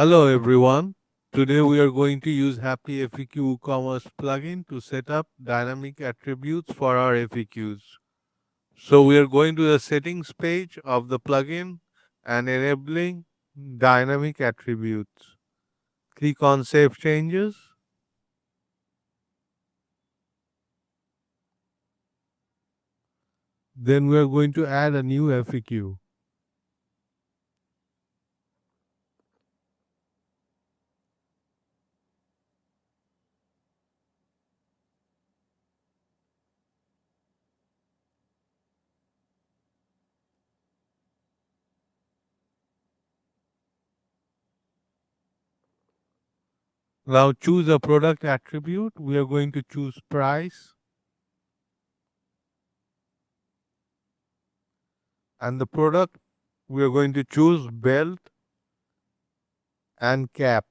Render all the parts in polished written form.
Hello everyone. Today we are going to use Happy WooCommerce plugin to set up dynamic attributes for our FAQs. So we are going to the settings page of the plugin and enabling dynamic attributes. Click on Save Changes. Then we are going to add a new FAQ. Now choose a product attribute. We are going to choose price. And the product, we are going to choose belt and cap.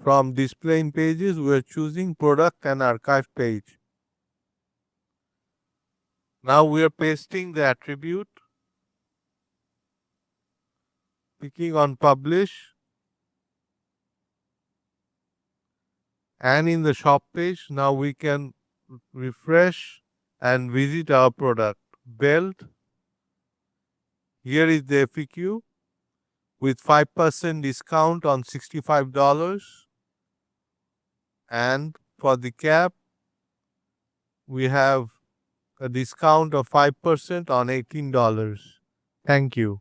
From displaying pages, we are choosing product and archive page. Now we are pasting the attribute, clicking on publish, and in the shop page, now we can refresh and visit our product. Belt, here is the FAQ with 5% discount on $65. And for the cap, we have a discount of 5% on $18. Thank you.